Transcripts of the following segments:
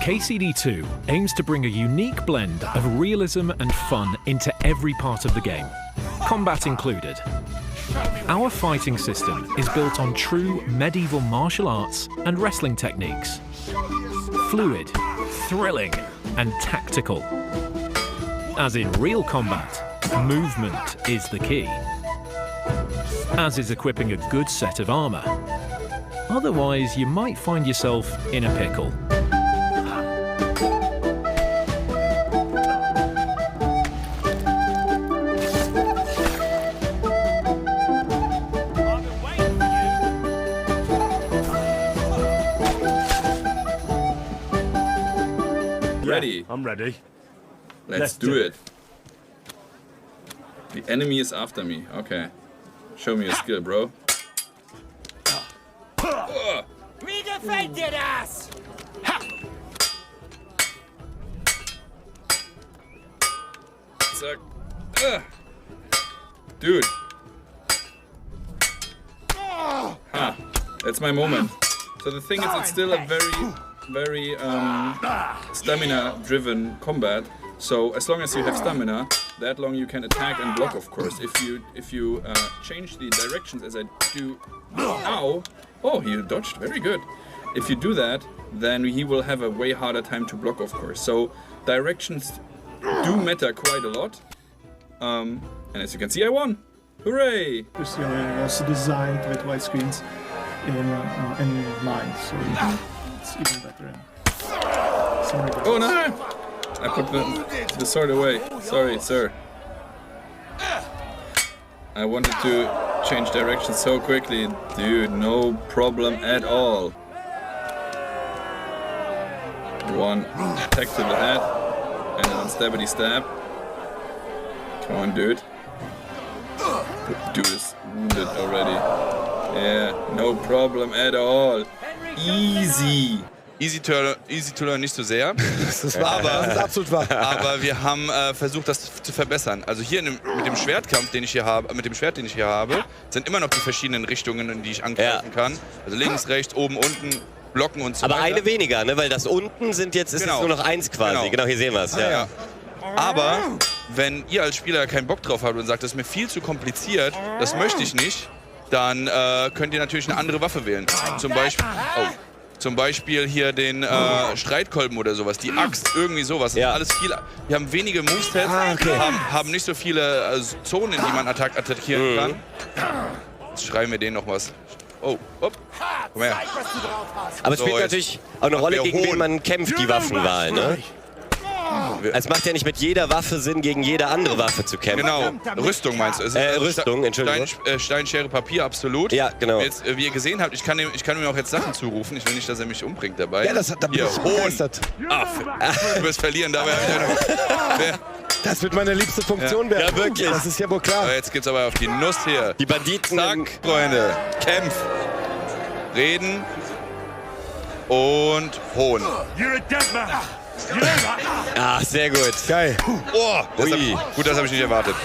KCD2 aims to bring a unique blend of realism and fun into every part of the game, combat included. Our fighting system is built on true medieval martial arts and wrestling techniques. Fluid, thrilling, and tactical. As in real combat, movement is the key. As is equipping a good set of armor. Otherwise, you might find yourself in a pickle. Ready? I'm ready. Let's do it. The enemy is after me. Okay. Show me your skill, bro. Wie gefällt dir das? Zack. Dude. Ha. That's my moment. So the thing is, it's still a very stamina-driven combat. So as long as you have stamina, that long you can attack and block, of course. If you change the directions as I do now, oh, he dodged, very good. If you do that, then he will have a way harder time to block, of course. So directions do matter quite a lot. And as you can see, I won. Hooray! This was designed with white screens in mind, so it's even better. Sorry, guys. Oh no! I put the sword away. Sorry, sir. I wanted to change direction so quickly. Dude, no problem at all. One attack to the head and an unstabbity stab. Come on, dude. Dude is wounded already. Yeah, no problem at all. Easy. Easy to learn nicht so sehr, Das ist absolut wahr. aber wir haben versucht, das zu verbessern. Also hier mit dem Schwertkampf, den ich hier habe, mit dem Schwert, den ich hier habe, sind immer noch die verschiedenen Richtungen, in die ich angreifen kann. Also links, rechts, oben, unten, blocken und so weiter. Aber eine weniger, ne? Weil das unten ist jetzt nur noch eins quasi. Genau, hier sehen wir es. Ja. Aber wenn ihr als Spieler keinen Bock drauf habt und sagt, das ist mir viel zu kompliziert, das möchte ich nicht, dann könnt ihr natürlich eine andere Waffe wählen. Zum Beispiel hier den Streitkolben oder sowas, die Axt, irgendwie sowas. Das ist alles viel. Wir haben wenige Movesets, haben nicht so viele Zonen, in die man attackieren kann. Jetzt schreiben wir denen noch was. Oh, hopp. Komm her. Aber es spielt natürlich auch eine Rolle, gegen wen man kämpft, die Waffenwahl, ne? Es macht ja nicht mit jeder Waffe Sinn, gegen jede andere Waffe zu kämpfen. Genau, Rüstung meinst du? Rüstung, Entschuldigung. Stein, Schere, Papier, absolut. Ja, genau. Jetzt, wie ihr gesehen habt, ich kann ihm auch jetzt Sachen zurufen. Ich will nicht, dass er mich umbringt dabei. Ja, da bin ich begeistert. Du wirst verlieren, dabei habe ich Das wird meine liebste Funktion werden. Ja, wirklich. Das ist ja wohl klar. Jetzt geht's aber auf die Nuss hier. Die Banditen. Zack, Freunde. Kämpf. Reden. Und hohn. You're a dead man. Ah, sehr gut. Geil. Oh, gut, das habe ich nicht erwartet.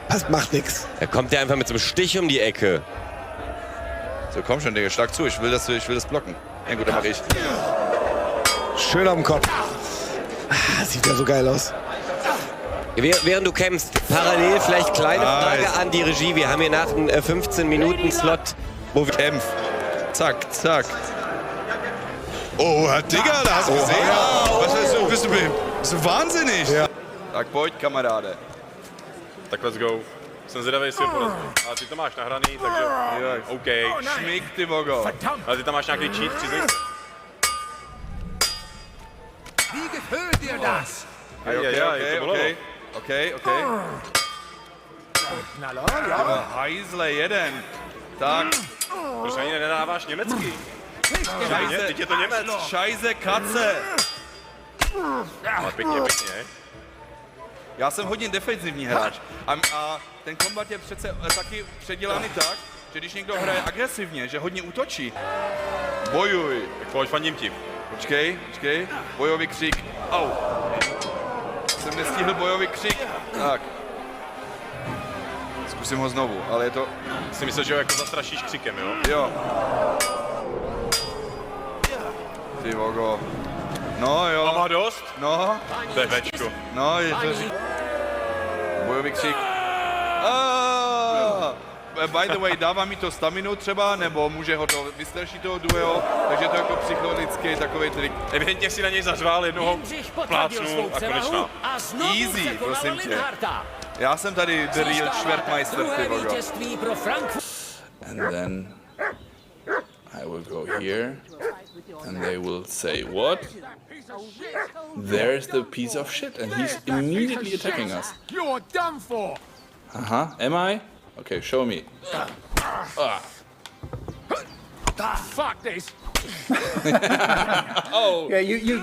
Das macht nichts. Da kommt der einfach mit so einem Stich um die Ecke. So, komm schon, Digga, schlag zu. Ich will das blocken. Ja gut, dann mach ich. Schön auf dem Kopf. Sieht ja so geil aus. Während du kämpfst, parallel vielleicht kleine Frage an die Regie. Wir haben hier nach einem 15-Minuten-Slot, wo wir kämpfen. Zack, zack. Oh, Digga, da hast du gesehen? Was weißt du, bist du wahnsinnig? Ja. Tak pojď, kamaráde. Tak let's go. Jsem zvědavý, jestli ho porazím. Ale ty to máš nahraný, takže OK. Šmik, ty vogo. Ale ty tam máš nějaký cheat, přiznej se. Wie gefällt dir das? Okay. Hajzle, jeden. Tak. Proč ani nedáváš německý? Teď je to Němec. Scheiße, Katze. Ale pěkně, hej. Já jsem hodně defenzivní hráč. A ten kombat je přece taky předělaný tak, že když někdo hraje agresivně, že hodně útočí. Bojuj. Tak pojď, fandím ti. Počkej. Bojový křik. Au. Jsem nestihl bojový křik. Tak. Zkusím ho znovu, ale je to... Jsi myslel, že ho jako zastrašíš křikem, jo? Jo. Ty vogo. No jo. A má dost? No. To je Včko. No, je to... Bojový křik. By the way, dává mi to staminu třeba, nebo může ho to vystrašit toho druhého, takže to jako psychologický takový trik. Evidentně si na něj zařval jednoho plácnul a konečná. Easy, prosím tě. Já jsem tady the real Schwertmeister, ty vogo. And then I will go here and they will say, what? There's the piece of shit and he's immediately attacking us. You're done for. Am I? Okay, show me. Fuck this. Oh. Yeah, you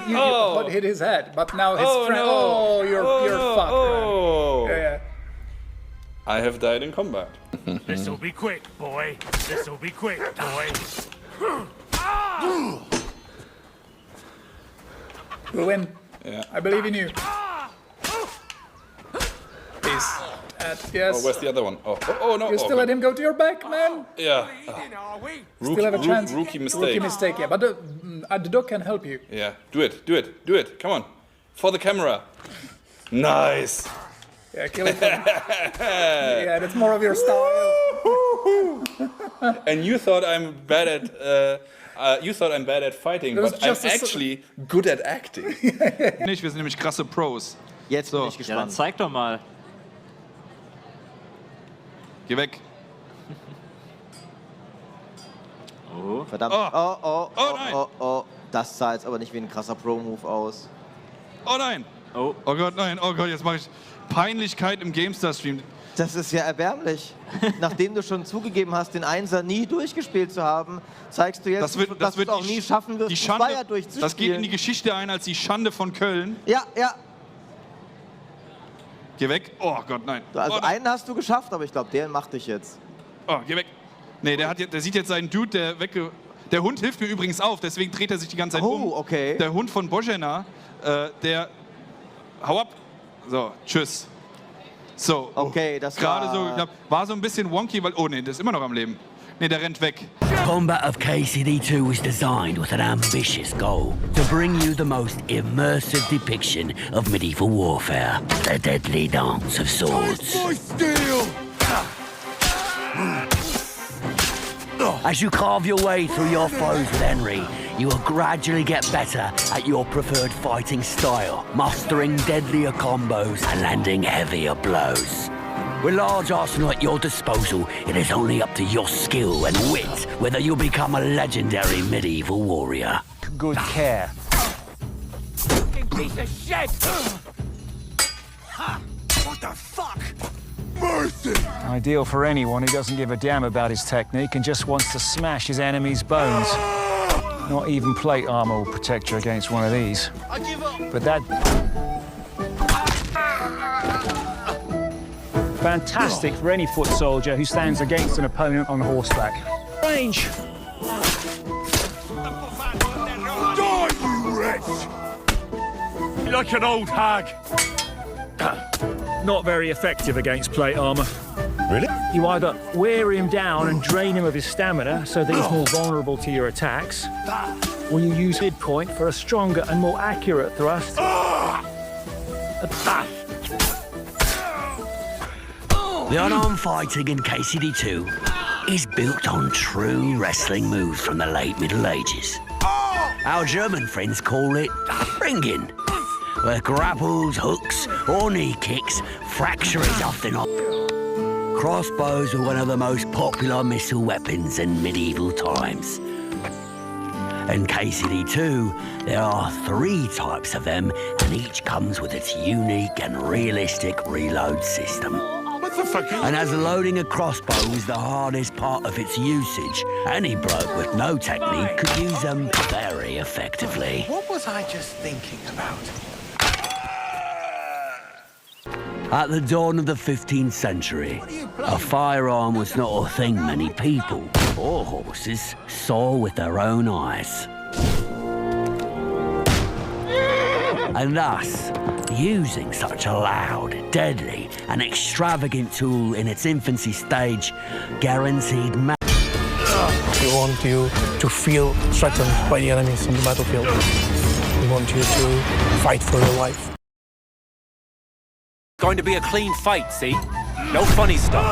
hit his head, but now his friend. No. Oh, you're fucked. Oh. Yeah. I have died in combat. This'll be quick, boy. This'll be quick, boy. We'll win. Yeah. I believe in you. Peace. Yes. Oh, where's the other one? Oh no. You still let him go to your back, man? Yeah. Still have a chance. Rookie mistake. Rookie mistake, yeah. But the dog can help you. Yeah. Do it. Come on. For the camera. Nice. Yeah, kill it. Yeah, that's more of your style. And you thought I'm bad at fighting, was but I'm just actually good at acting. Nicht, wir sind nämlich krasse Pros. Jetzt bin ich Ja, dann gespannt. zeig doch mal. Geh weg. Verdammt. Oh. Oh, nein. Das sah jetzt aber nicht wie ein krasser Pro-Move aus. Oh nein. Oh. Oh Gott, nein. Oh Gott, jetzt mache ich Peinlichkeit im GameStar-Stream. Das ist ja erbärmlich. Nachdem du schon zugegeben hast, den Einser nie durchgespielt zu haben, zeigst du jetzt, dass du es auch nie schaffen wirst, die den Schande, Zweier durchzuspielen. das geht in die Geschichte ein als die Schande von Köln. Ja. Geh weg. Oh Gott, nein. Also oh, nein. einen hast du geschafft, aber ich glaube, der macht dich jetzt. Oh, geh weg. Nee, der sieht jetzt seinen Dude, der Hund hilft mir übrigens auf, deswegen dreht er sich die ganze Zeit um. Oh, okay. Der Hund von Bojana, hau ab. So, tschüss. So. Okay, das gerade war... so geklappt. War so ein bisschen wonky, weil, oh nee, der ist immer noch am Leben. Nee, der rennt weg. Combat of KCD2 was designed with an ambitious goal to bring you the most immersive depiction of medieval warfare, the deadly dance of swords. As you carve your way through your foes with Henry, you will gradually get better at your preferred fighting style, mastering deadlier combos and landing heavier blows. With large arsenal at your disposal, it is only up to your skill and wit whether you'll become a legendary medieval warrior. Good care. Piece of shit! What the fuck? Mercy! Ideal for anyone who doesn't give a damn about his technique and just wants to smash his enemy's bones. Not even plate armor will protect you against one of these. I give up! But that... Fantastic for any foot soldier who stands against an opponent on horseback. Range! Die, you wretch! You're like an old hag. Not very effective against plate armor. Really? You either wear him down and drain him of his stamina so that he's more vulnerable to your attacks, or you use midpoint for a stronger and more accurate thrust. The unarmed fighting in KCD2 is built on true wrestling moves from the late Middle Ages. Our German friends call it ringing, where grapples, hooks, or knee kicks fracture is often on. Crossbows were one of the most popular missile weapons in medieval times. In KCD2, there are 3 types of them, and each comes with its unique and realistic reload system. And as loading a crossbow is the hardest part of its usage, any bloke with no technique could use them very effectively. What was I just thinking about? At the dawn of the 15th century, a firearm was not a thing many people or horses saw with their own eyes. And thus, using such a loud, deadly, and extravagant tool in its infancy stage guaranteed We want you to feel threatened by the enemies on the battlefield. We want you to fight for your life. Going to be a clean fight, see? No funny stuff.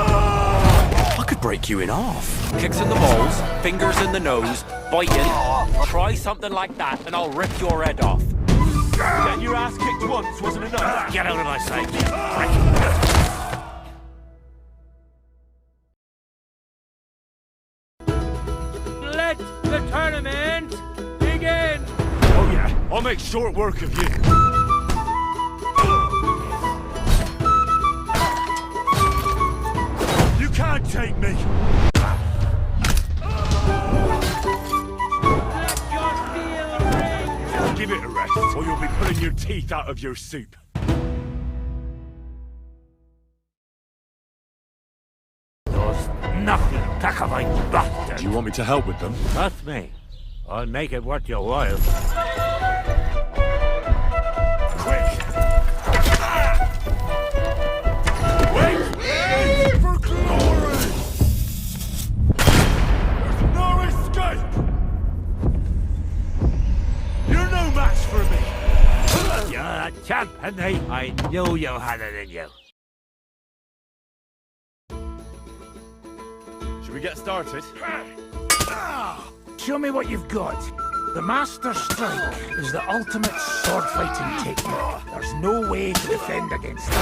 I could break you in half. Kicks in the balls, fingers in the nose, biting. Try something like that and I'll rip your head off. Getting your ass kicked once wasn't enough. Get out of my sight. Let the tournament begin! Oh yeah, I'll make short work of you. You can't take me! Give it a rest, or you'll be pulling your teeth out of your soup. There's nothing, Tackavine bastard. Do you want me to help with them? Trust me. I'll make it worth your while. Quick! Wait! Aim for glory! There's no escape! You're no match for me! You're a champ, Henry. I knew you had it in you. Should we get started? Show me what you've got. The Master Strike is the ultimate sword-fighting technique. There's no way to defend against it.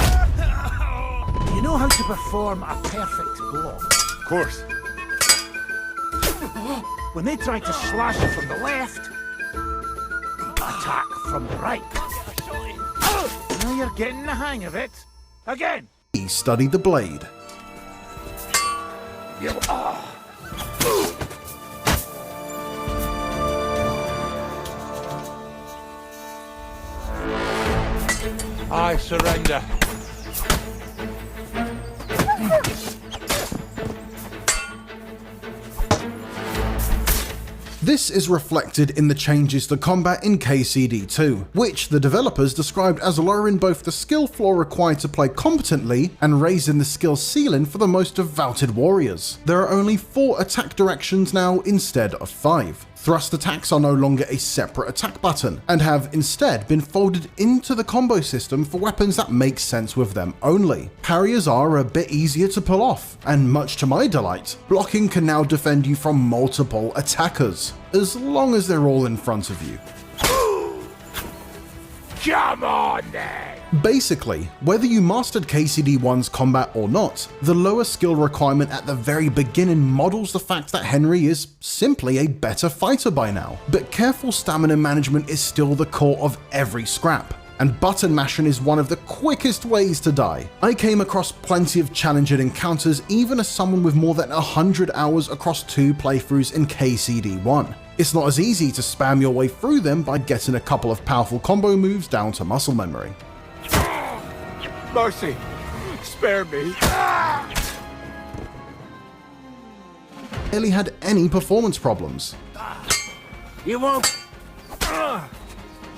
Do you know how to perform a perfect block? Of course. When they try to slash you from the left, attack from the right. Now you're getting the hang of it. Again. He studied the blade. I surrender. This is reflected in the changes to combat in KCD2, which the developers described as lowering both the skill floor required to play competently and raising the skill ceiling for the most devoted warriors. There are only 4 attack directions now instead of 5. Thrust attacks are no longer a separate attack button, and have instead been folded into the combo system for weapons that make sense with them only. Parriers are a bit easier to pull off, and much to my delight, blocking can now defend you from multiple attackers, as long as they're all in front of you. Come on then! Basically, whether you mastered KCD1's combat or not, the lower skill requirement at the very beginning models the fact that Henry is simply a better fighter by now. But careful stamina management is still the core of every scrap, and button mashing is one of the quickest ways to die. I came across plenty of challenging encounters even as someone with more than 100 hours across 2 playthroughs in KCD1. It's not as easy to spam your way through them by getting a couple of powerful combo moves down to muscle memory. Mercy! Spare me! Barely had any performance problems. You won't.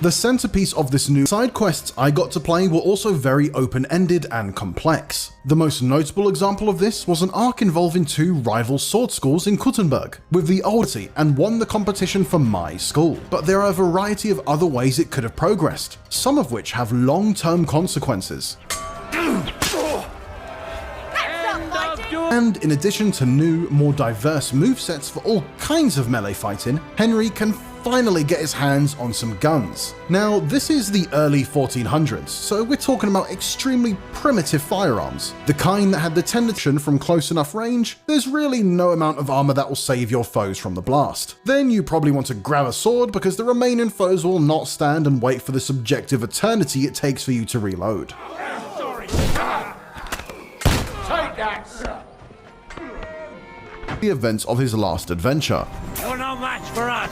The centerpiece of this new side quests I got to play were also very open-ended and complex. The most notable example of this was an arc involving 2 rival sword schools in Kuttenberg, with the oldie and won the competition for my school. But there are a variety of other ways it could have progressed, some of which have long-term consequences. And in addition to new, more diverse movesets for all kinds of melee fighting, Henry can finally get his hands on some guns. Now, this is the early 1400s, so we're talking about extremely primitive firearms. The kind that had the tendency from close enough range, there's really no amount of armor that will save your foes from the blast. Then you probably want to grab a sword because the remaining foes will not stand and wait for the subjective eternity it takes for you to reload. Take that, sir. The events of his last adventure. You're no match for us.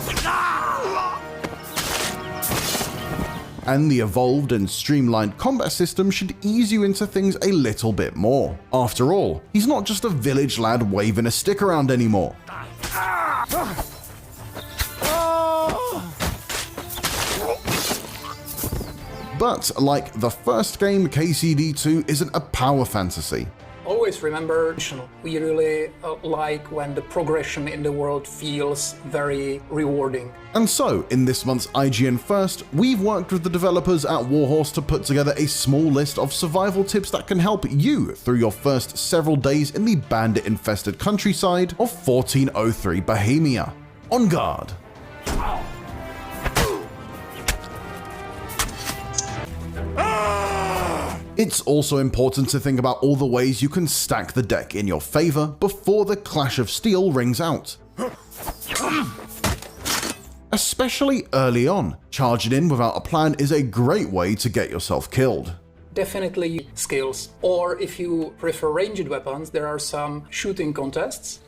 And the evolved and streamlined combat system should ease you into things a little bit more. After all, he's not just a village lad waving a stick around anymore. But like the first game, KCD2 isn't a power fantasy. always remember, we really like when the progression in the world feels very rewarding. And so, in this month's IGN First, we've worked with the developers at Warhorse to put together a small list of survival tips that can help you through your first several days in the bandit-infested countryside of 1403 Bohemia. On guard! It's also important to think about all the ways you can stack the deck in your favor before the clash of steel rings out. Especially early on, charging in without a plan is a great way to get yourself killed. Definitely skills, or if you prefer ranged weapons, there are some shooting contests.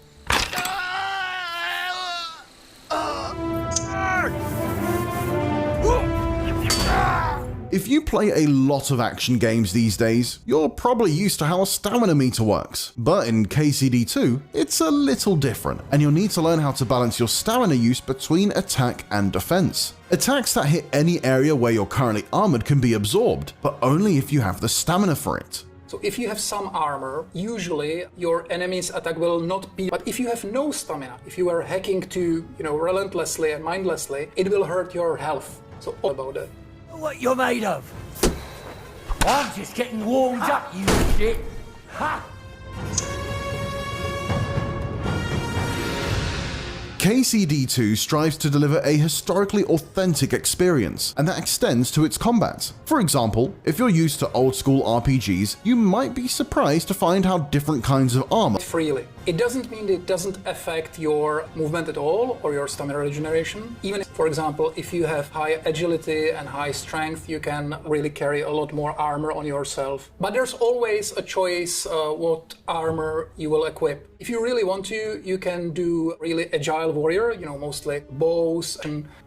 If you play a lot of action games these days, you're probably used to how a stamina meter works, but in KCD2, it's a little different, and you'll need to learn how to balance your stamina use between attack and defense. Attacks that hit any area where you're currently armored can be absorbed, but only if you have the stamina for it. So if you have some armor, usually your enemy's attack will not be, but if you have no stamina, if you are hacking to, relentlessly and mindlessly, it will hurt your health. So all about it. What you're made of? I'm just getting warmed up, you shit. Ha! KCD2 strives to deliver a historically authentic experience, and that extends to its combat. For example, if you're used to old school RPGs, you might be surprised to find how different kinds of armor freely. It doesn't mean it doesn't affect your movement at all or your stamina regeneration. Even, for example, if you have high agility and high strength, you can really carry a lot more armor on yourself. But there's always a choice what armor you will equip. If you really want to, you can do really agile warrior, mostly bows,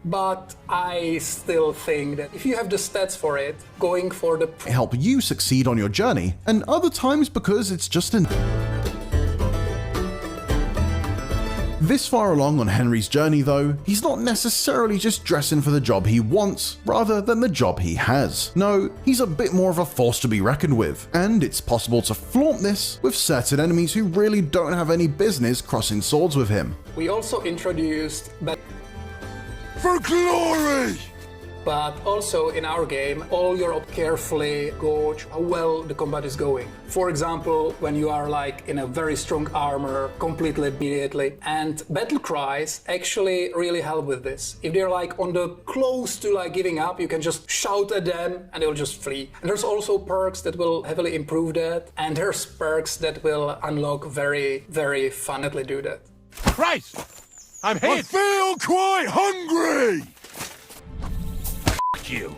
but I still think that if you have the stats for it, going for the help you succeed on your journey, and other times because it's just an This far along on Henry's journey though, he's not necessarily just dressing for the job he wants, rather than the job he has. No, he's a bit more of a force to be reckoned with, and it's possible to flaunt this with certain enemies who really don't have any business crossing swords with him. We also introduced for glory! But also in our game, all your carefully gauge how well the combat is going. For example, when you are in a very strong armor, completely immediately, and battle cries actually really help with this. If they're on the close to giving up, you can just shout at them and they'll just flee. And there's also perks that will heavily improve that, and there's perks that will unlock very, very funnily do that. Christ! I'm hit! I feel quite hungry! You.